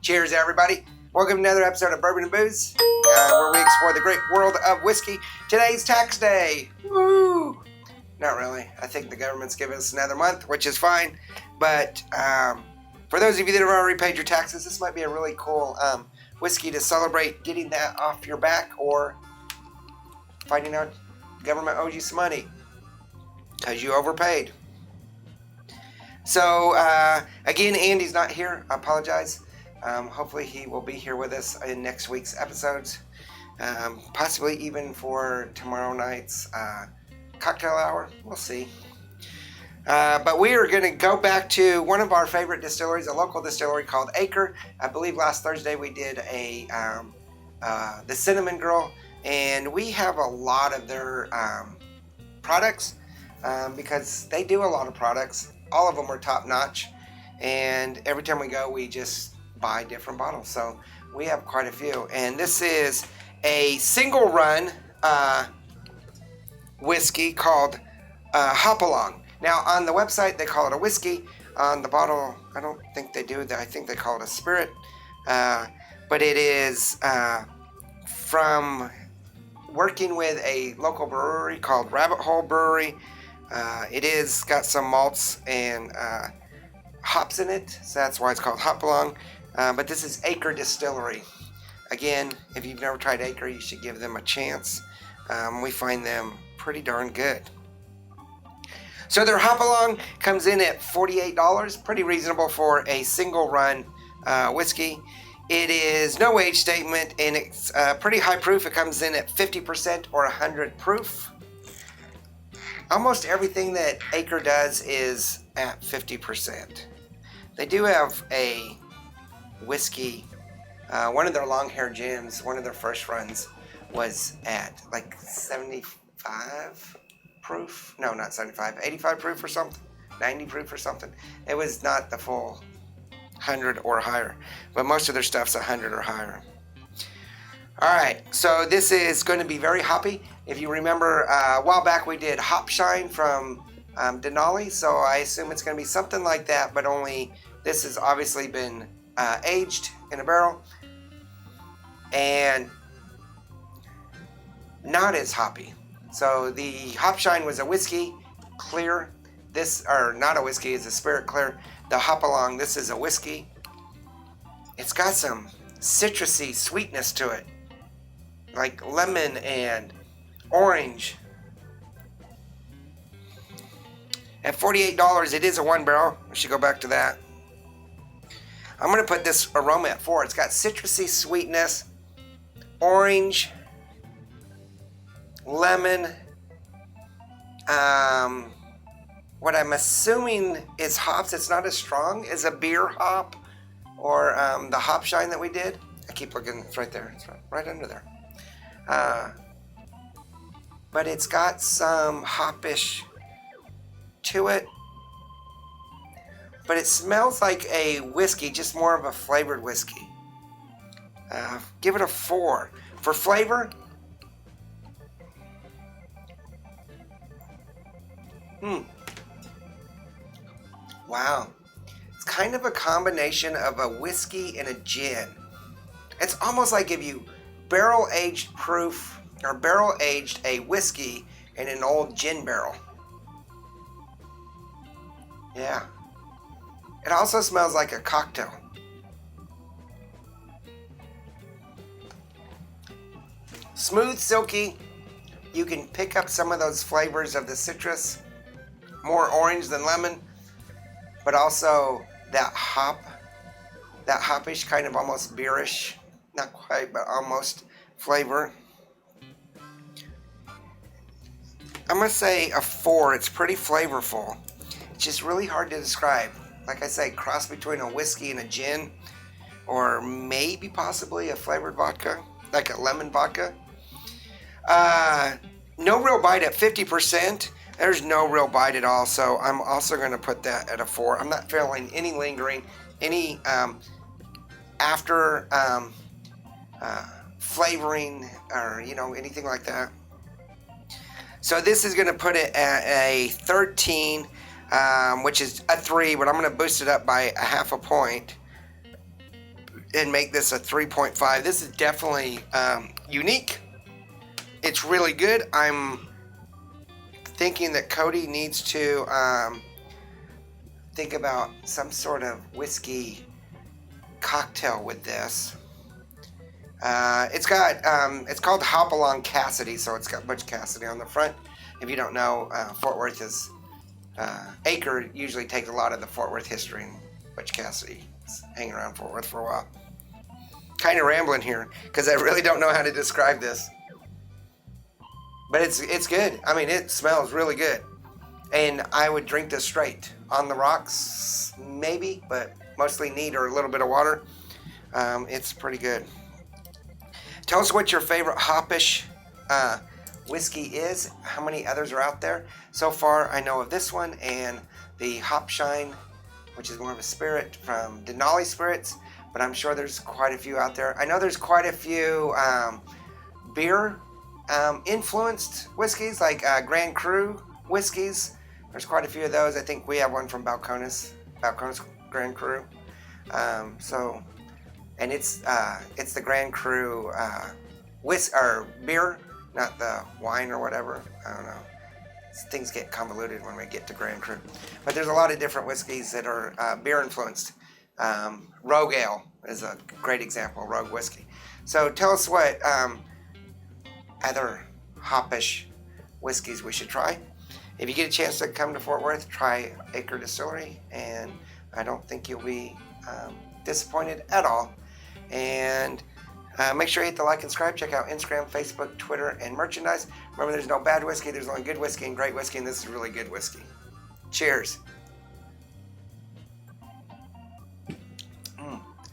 Cheers, everybody. Welcome to another episode of Bourbon and Booze, where we explore the great world of whiskey. Today's tax day. Woo! Not really. I think the government's giving us another month, which is fine. But for those of you that have already paid your taxes, this might be a really cool whiskey to celebrate getting that off your back or finding out the government owes you some money because you overpaid. So, again, Andy's not here. I apologize. Hopefully he will be here with us in next week's episodes. Possibly even for tomorrow night's cocktail hour. We'll see. But we are going to go back to one of our favorite distilleries, a local distillery called Acre. I believe last Thursday we did the Cinnamon Girl. And we have a lot of their products because they do a lot of products. All of them are top notch, and every time we go we just buy different bottles, so we have quite a few. And this is a single run whiskey called Hop Along. Now on the website they call it a whiskey. On the bottle I don't think they do that. I think they call it a spirit, but it is from working with a local brewery called Rabbit Hole Brewery. It is got some malts and hops in it, so that's why it's called Hop Along. But this is Acre Distillery. Again, if you've never tried Acre, you should give them a chance. We find them pretty darn good. So their Hop Along comes in at $48, pretty reasonable for a single run whiskey. It is no age statement, and it's pretty high proof. It comes in at 50% or 100 proof. Almost everything that Acre does is at 50%. They do have a whiskey, one of their long hair gems, one of their first runs was at like 75 proof. No, not 75, 85 proof or something, 90 proof or something. It was not the full 100 or higher, but most of their stuff's 100 or higher. Alright, so this is going to be very hoppy. If you remember, a while back we did Hop Shine from Denali, so I assume it's going to be something like that, but only this has obviously been aged in a barrel and not as hoppy. So the Hop Shine was a whiskey clear. This, or not a whiskey, it's a spirit clear. The Hop Along, this is a whiskey. It's got some citrusy sweetness to it, like lemon and orange. At $48, it is a one barrel. I should go back to that. I'm going to put this aroma at 4. It's got citrusy sweetness, orange, lemon, what I'm assuming is hops. It's not as strong as a beer hop or the Hop Shine that we did. I keep looking, it's right there. It's right under there. But it's got some hopish to it. But it smells like a whiskey, just more of a flavored whiskey. Give it a 4. For flavor, wow. It's kind of a combination of a whiskey and a gin. It's almost like if you barrel-aged proof or barrel-aged a whiskey in an old gin barrel. Yeah. It also smells like a cocktail. Smooth, silky. You can pick up some of those flavors of the citrus. More orange than lemon. But also that hop. That hopish, kind of almost beerish. Not quite, but almost flavor. I'm going to say a 4. It's pretty flavorful. It's just really hard to describe. Like I say, cross between a whiskey and a gin, or maybe possibly a flavored vodka, like a lemon vodka. No real bite at 50%. There's no real bite at all, so I'm also going to put that at a 4. I'm not feeling any lingering, any after flavoring, or anything like that. So this is going to put it at a 13. Which is a 3, but I'm going to boost it up by a half a point and make this a 3.5. This is definitely unique. It's really good. I'm thinking that Cody needs to think about some sort of whiskey cocktail with this. It's called Hop Along Cassidy, so it's got Butch Cassidy on the front. If you don't know, Fort Worth is Acre usually takes a lot of the Fort Worth history, and Butch Cassidy is hanging around Fort Worth for a while. Kind of rambling here because I really don't know how to describe this, but it's good. I mean, it smells really good, and I would drink this straight on the rocks, maybe, but mostly neat or a little bit of water. It's pretty good. Tell us what your favorite hopish whiskey is. How many others are out there? So far, I know of this one and the Hop Shine, which is more of a spirit from Denali Spirits, but I'm sure there's quite a few out there. I know there's quite a few beer influenced whiskeys, like Grand Cru whiskeys. There's quite a few of those. I think we have one from Balcones Grand Cru. And it's the Grand Cru beer, not the wine or whatever. I don't know. Things get convoluted when we get to Grand Cru. But there's a lot of different whiskeys that are beer influenced. Rogue Ale is a great example, rogue whiskey. So tell us what other hopish whiskeys we should try. If you get a chance to come to Fort Worth, try Acre Distillery, and I don't think you'll be disappointed at all. And make sure you hit the like and subscribe. Check out Instagram, Facebook, Twitter, and merchandise. Remember, there's no bad whiskey. There's only good whiskey and great whiskey, and this is really good whiskey. Cheers.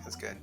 That's good.